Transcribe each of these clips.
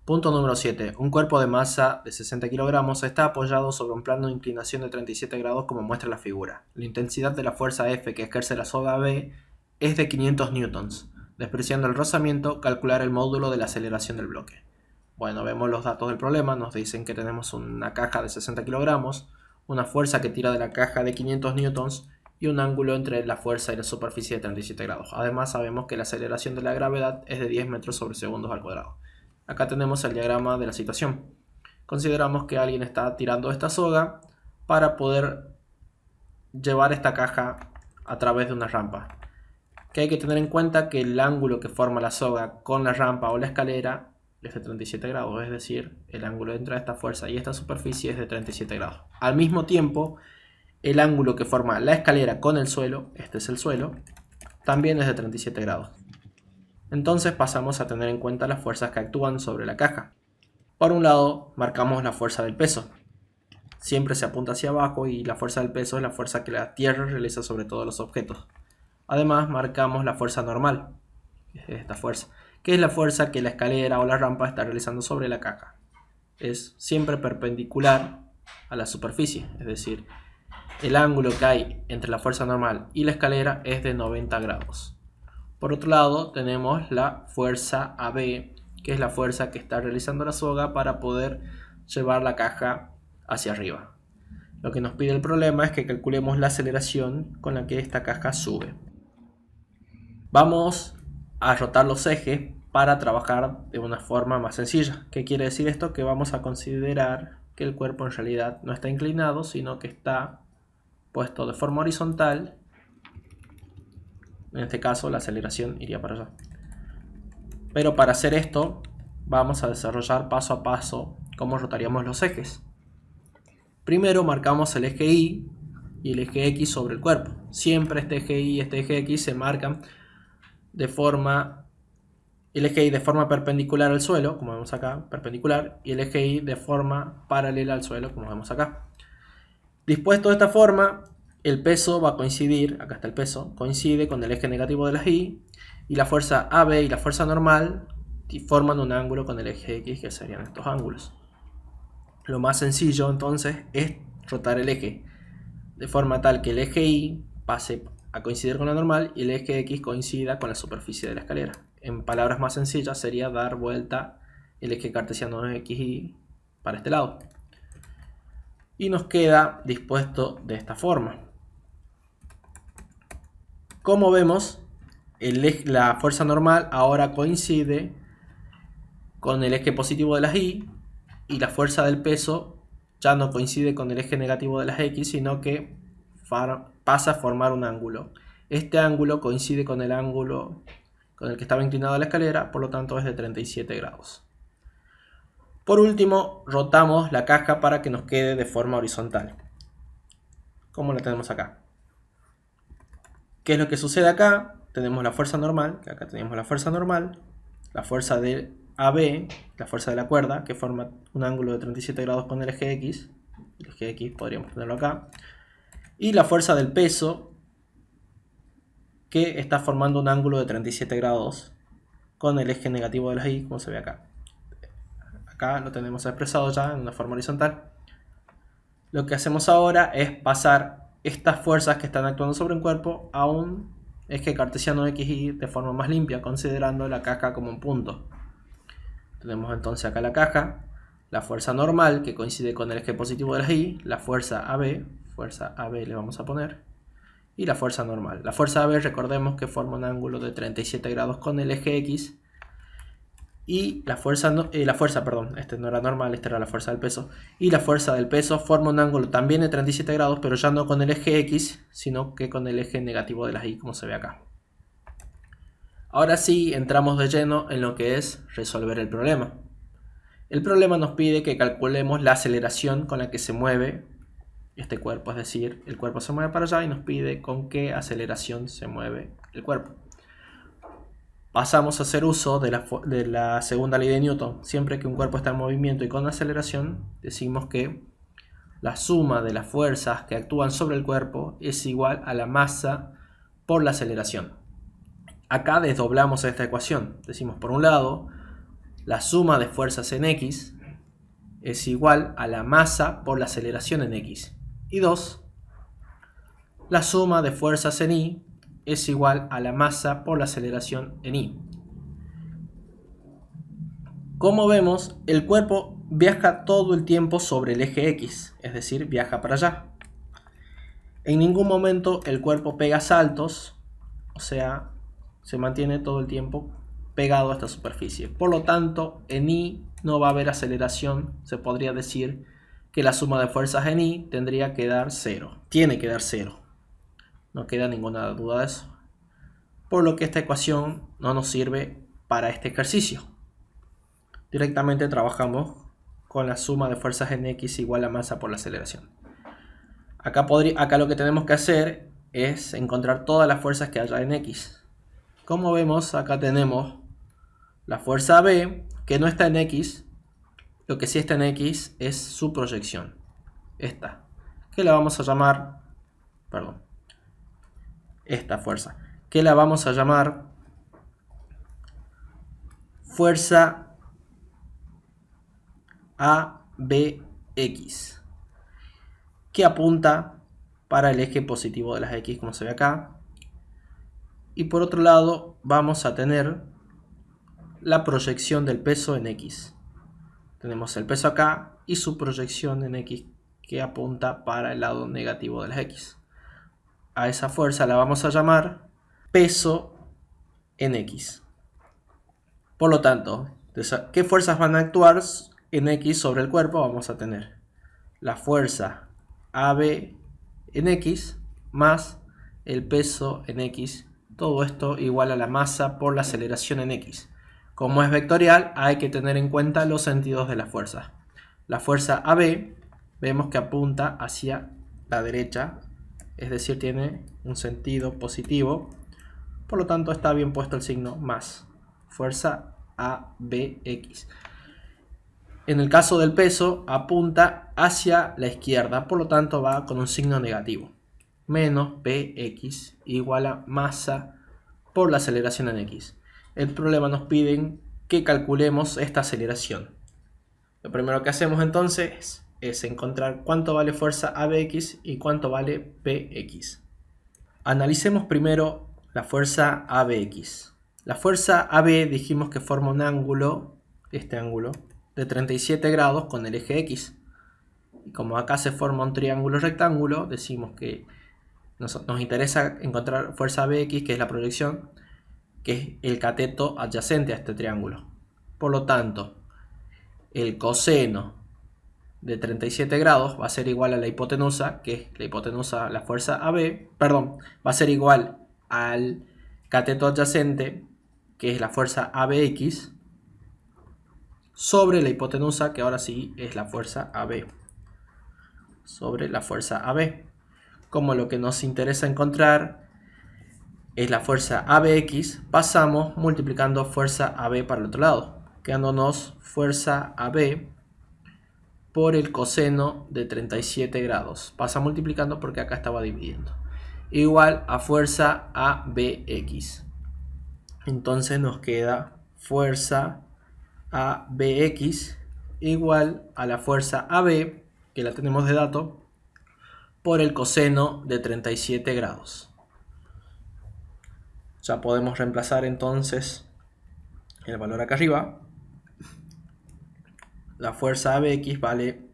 Punto número 7. Un cuerpo de masa de 60 kilogramos está apoyado sobre un plano de inclinación de 37 grados como muestra la figura. La intensidad de la fuerza F que ejerce la soga B es de 500 newtons. Despreciando el rozamiento, calcular el módulo de la aceleración del bloque. Bueno, vemos los datos del problema. Nos dicen que tenemos una caja de 60 kilogramos, una fuerza que tira de la caja de 500 newtons y un ángulo entre la fuerza y la superficie de 37 grados. Además, sabemos que la aceleración de la gravedad es de 10 metros sobre segundos al cuadrado. Acá tenemos el diagrama de la situación. Consideramos que alguien está tirando esta soga para poder llevar esta caja a través de una rampa. Que hay que tener en cuenta que el ángulo que forma la soga con la rampa o la escalera es de 37 grados, es decir, el ángulo entre esta fuerza y esta superficie es de 37 grados. Al mismo tiempo, el ángulo que forma la escalera con el suelo, este es el suelo, también es de 37 grados. Entonces pasamos a tener en cuenta las fuerzas que actúan sobre la caja. Por un lado, marcamos la fuerza del peso. Siempre se apunta hacia abajo y la fuerza del peso es la fuerza que la Tierra realiza sobre todos los objetos. Además, marcamos la fuerza normal, esta fuerza, que es la fuerza que la escalera o la rampa está realizando sobre la caja. Es siempre perpendicular a la superficie, es decir, el ángulo que hay entre la fuerza normal y la escalera es de 90 grados. Por otro lado, tenemos la fuerza AB, que es la fuerza que está realizando la soga para poder llevar la caja hacia arriba. Lo que nos pide el problema es que calculemos la aceleración con la que esta caja sube. Vamos a rotar los ejes para trabajar de una forma más sencilla. ¿Qué quiere decir esto? Que vamos a considerar que el cuerpo en realidad no está inclinado, sino que está puesto de forma horizontal. En este caso la aceleración iría para allá. Pero para hacer esto vamos a desarrollar paso a paso cómo rotaríamos los ejes. Primero marcamos el eje Y y el eje X sobre el cuerpo. Siempre este eje Y y este eje X se marcan el eje Y de forma perpendicular al suelo, como vemos acá, perpendicular, y el eje Y de forma paralela al suelo, como vemos acá. Dispuesto de esta forma, el peso va a coincidir, acá está el peso, coincide con el eje negativo de las Y, y la fuerza AB y la fuerza normal forman un ángulo con el eje X, que serían estos ángulos. Lo más sencillo entonces es rotar el eje, de forma tal que el eje Y pase a coincidir con la normal y el eje X coincida con la superficie de la escalera. En palabras más sencillas sería dar vuelta el eje cartesiano de XY para este lado. Y nos queda dispuesto de esta forma. Como vemos, la fuerza normal ahora coincide con el eje positivo de las Y y la fuerza del peso ya no coincide con el eje negativo de las X, sino que pasa a formar un ángulo. Este ángulo coincide con el ángulo con el que estaba inclinada la escalera, por lo tanto es de 37 grados. Por último, rotamos la caja para que nos quede de forma horizontal, como la tenemos acá. ¿Qué es lo que sucede acá? Tenemos la fuerza normal, que acá tenemos la fuerza normal, la fuerza de AB, la fuerza de la cuerda, que forma un ángulo de 37 grados con el eje X. El eje X podríamos ponerlo acá. Y la fuerza del peso, que está formando un ángulo de 37 grados con el eje negativo de las Y, como se ve acá. Acá lo tenemos expresado ya en una forma horizontal. Lo que hacemos ahora es pasar estas fuerzas que están actuando sobre un cuerpo a un eje cartesiano XY de forma más limpia, considerando la caja como un punto. Tenemos entonces acá la caja, la fuerza normal que coincide con el eje positivo de las Y, la fuerza AB le vamos a poner, y la fuerza normal. La fuerza AB, recordemos que forma un ángulo de 37 grados con el eje X, y la fuerza este no era normal, esta era la fuerza del peso, y la fuerza del peso forma un ángulo también de 37 grados, pero ya no con el eje X, sino que con el eje negativo de las Y, como se ve acá. Ahora sí, entramos de lleno en lo que es resolver el problema. El problema nos pide que calculemos la aceleración con la que se mueve este cuerpo, es decir, el cuerpo se mueve para allá y nos pide con qué aceleración se mueve el cuerpo. Pasamos a hacer uso de la segunda ley de Newton. Siempre que un cuerpo está en movimiento y con aceleración, decimos que la suma de las fuerzas que actúan sobre el cuerpo es igual a la masa por la aceleración. Acá desdoblamos esta ecuación. Decimos, por un lado, la suma de fuerzas en X es igual a la masa por la aceleración en X. Y 2, la suma de fuerzas en Y es igual a la masa por la aceleración en Y. Como vemos, el cuerpo viaja todo el tiempo sobre el eje X, es decir, viaja para allá. En ningún momento el cuerpo pega saltos, o sea, se mantiene todo el tiempo pegado a esta superficie. Por lo tanto, en Y no va a haber aceleración. Se podría decir que la suma de fuerzas en Y tendría que dar 0. Tiene que dar 0. No queda ninguna duda de eso. Por lo que esta ecuación no nos sirve para este ejercicio. Directamente trabajamos con la suma de fuerzas en X igual a masa por la aceleración. Acá lo que tenemos que hacer es encontrar todas las fuerzas que haya en X. Como vemos, acá tenemos la fuerza B, que no está en X. Lo que sí está en X es su proyección. Esta, que la vamos a llamar, esta fuerza, que la vamos a llamar fuerza ABX, que apunta para el eje positivo de las X, como se ve acá. Y por otro lado vamos a tener la proyección del peso en X. Tenemos el peso acá y su proyección en X, que apunta para el lado negativo de las X. A esa fuerza la vamos a llamar peso en X. Por lo tanto, ¿qué fuerzas van a actuar en X sobre el cuerpo? Vamos a tener la fuerza AB en X más el peso en X. Todo esto igual a la masa por la aceleración en X. Como es vectorial, hay que tener en cuenta los sentidos de las fuerzas. La fuerza AB vemos que apunta hacia la derecha, es decir, tiene un sentido positivo. Por lo tanto, está bien puesto el signo más. Fuerza ABX. En el caso del peso, apunta hacia la izquierda, por lo tanto va con un signo negativo. Menos BX igual a masa por la aceleración en X. El problema nos piden que calculemos esta aceleración. Lo primero que hacemos entonces es encontrar cuánto vale fuerza ABX y cuánto vale BX. Analicemos primero la fuerza ABX. La fuerza AB dijimos que forma un ángulo, este ángulo, de 37 grados con el eje X. Y como acá se forma un triángulo rectángulo, decimos que nos interesa encontrar fuerza ABX, que es la proyección, que es el cateto adyacente a este triángulo. Por lo tanto, el coseno de 37 grados va a ser igual a la hipotenusa, que es la hipotenusa, la fuerza AB, va a ser igual al cateto adyacente, que es la fuerza ABX, sobre la hipotenusa, que ahora sí es la fuerza AB, sobre la fuerza AB. Como lo que nos interesa encontrar es la fuerza ABX, pasamos multiplicando fuerza AB para el otro lado, quedándonos fuerza AB por el coseno de 37 grados. Pasa multiplicando porque acá estaba dividiendo. Igual a fuerza ABX. Entonces nos queda fuerza ABX igual a la fuerza AB, que la tenemos de dato, por el coseno de 37 grados. Ya podemos reemplazar entonces el valor acá arriba. La fuerza ABX vale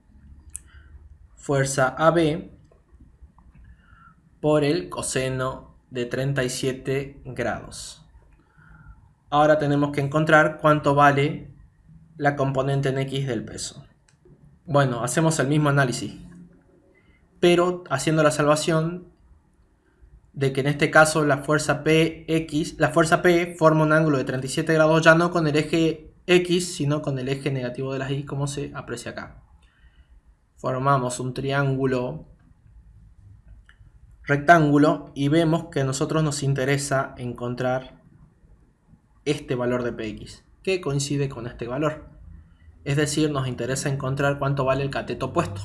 fuerza AB por el coseno de 37 grados. Ahora tenemos que encontrar cuánto vale la componente en X del peso. Bueno, hacemos el mismo análisis, pero haciendo la salvación de que en este caso la fuerza P forma un ángulo de 37 grados ya no con el eje X, sino con el eje negativo de las Y, como se aprecia acá. Formamos un triángulo rectángulo y vemos que a nosotros nos interesa encontrar este valor de Px, que coincide con este valor. Es decir, nos interesa encontrar cuánto vale el cateto opuesto.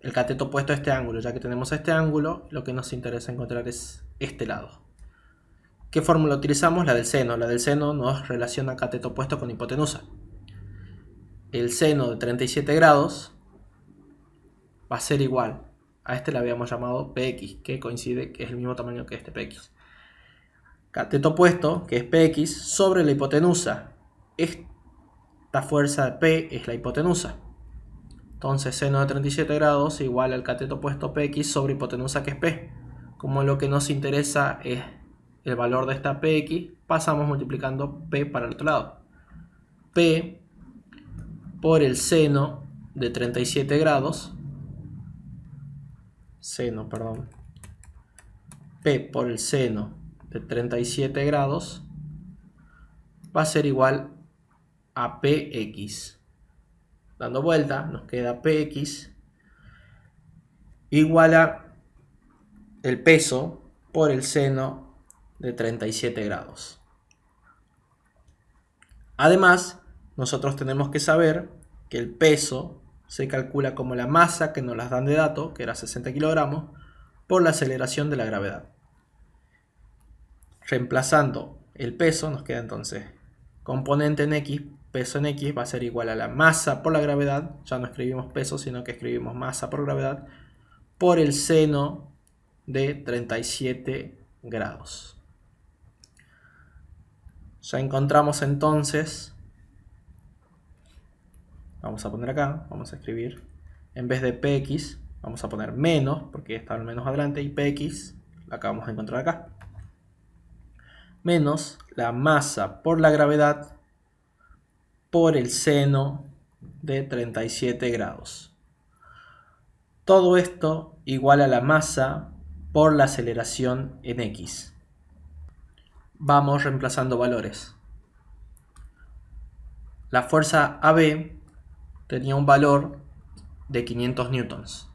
El cateto opuesto a este ángulo, ya que tenemos este ángulo, lo que nos interesa encontrar es este lado, ¿Qué fórmula utilizamos? La del seno. La del seno nos relaciona cateto opuesto con hipotenusa. El seno de 37 grados va a ser igual. A este le habíamos llamado PX, que coincide que es el mismo tamaño que este PX. Cateto opuesto, que es PX, sobre la hipotenusa. Esta fuerza P es la hipotenusa. Entonces seno de 37 grados igual al cateto opuesto PX sobre hipotenusa, que es P. Como lo que nos interesa es el valor de esta PX, pasamos multiplicando P para el otro lado. P por el seno de 37 grados. P por el seno de 37 grados va a ser igual a PX. Dando vuelta, nos queda PX igual a el peso por el seno de 37 grados. Además, nosotros tenemos que saber que el peso se calcula como la masa que nos las dan de dato, que era 60 kilogramos, por la aceleración de la gravedad. Reemplazando el peso, nos queda entonces componente en X, peso en X, va a ser igual a la masa por la gravedad, ya no escribimos peso, sino que escribimos masa por gravedad, por el seno de 37 grados. Ya encontramos entonces, vamos a poner acá, vamos a escribir, en vez de PX, vamos a poner menos, porque está el menos adelante, y PX, la acabamos de encontrar acá, menos la masa por la gravedad por el seno de 37 grados. Todo esto igual a la masa por la aceleración en X. Vamos reemplazando valores. La fuerza AB tenía un valor de 500 newtons.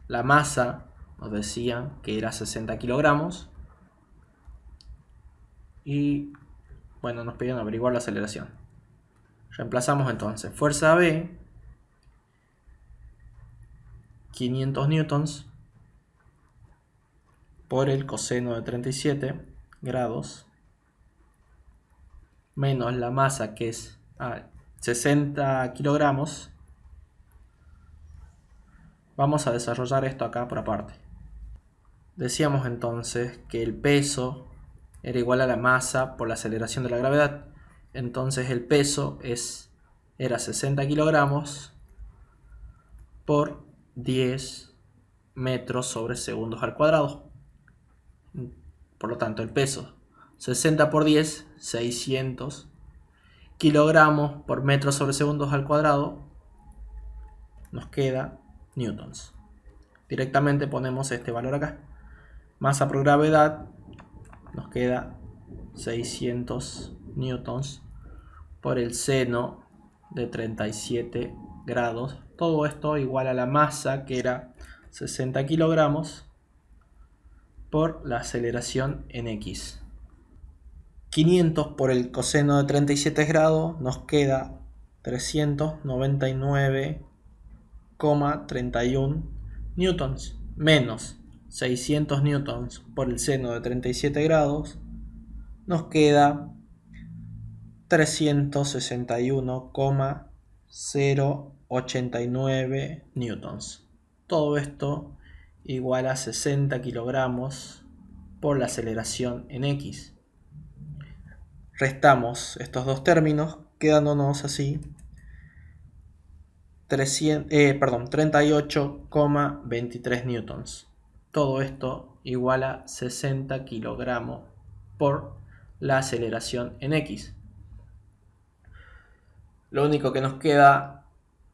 La masa nos decían que era 60 kilogramos. Y bueno, nos pedían averiguar la aceleración. Reemplazamos entonces fuerza AB, 500 newtons, por el coseno de 37 grados, menos la masa, que es 60 kilogramos. Vamos a desarrollar esto acá por aparte. Decíamos entonces que el peso era igual a la masa por la aceleración de la gravedad. Entonces el peso era 60 kilogramos por 10 metros sobre segundos al cuadrado. Por lo tanto, el peso 60 por 10, 600 kilogramos por metros sobre segundos al cuadrado, nos queda newtons. Directamente ponemos este valor acá. Masa por gravedad nos queda 600 newtons por el seno de 37 grados. Todo esto igual a la masa, que era 60 kilogramos, por la aceleración en X. 500 por el coseno de 37 grados nos queda 399,31 newtons, menos 600 newtons por el seno de 37 grados nos queda 361,089 newtons. Todo esto igual a 60 kilogramos por la aceleración en X. Restamos estos dos términos, quedándonos así 38,23 newtons. Todo esto igual a 60 kilogramos por la aceleración en X. Lo único que nos queda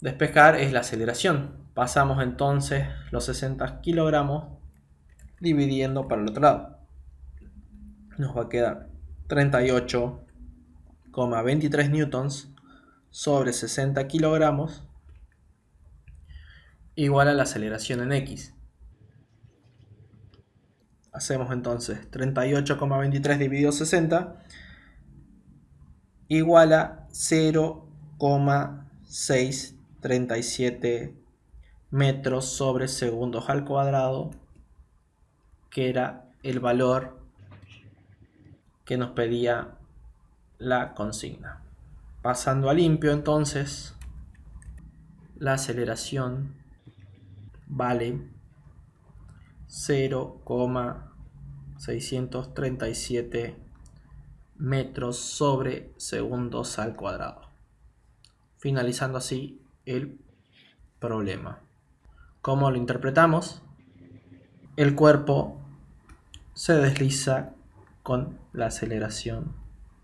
despejar es la aceleración. Pasamos entonces los 60 kilogramos dividiendo para el otro lado. Nos va a quedar 38,23 newtons sobre 60 kilogramos igual a la aceleración en X. Hacemos entonces 38,23 dividido 60 igual a 0,637 metros sobre segundos al cuadrado, que era el valor que nos pedía la consigna. Pasando a limpio, entonces, la aceleración vale 0,637 metros sobre segundos al cuadrado. Finalizando así el problema. ¿Cómo lo interpretamos? El cuerpo se desliza con la aceleración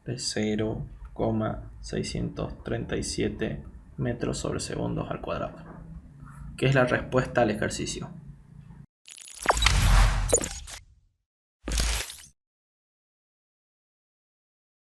de 0,637 metros sobre segundos al cuadrado, que es la respuesta al ejercicio.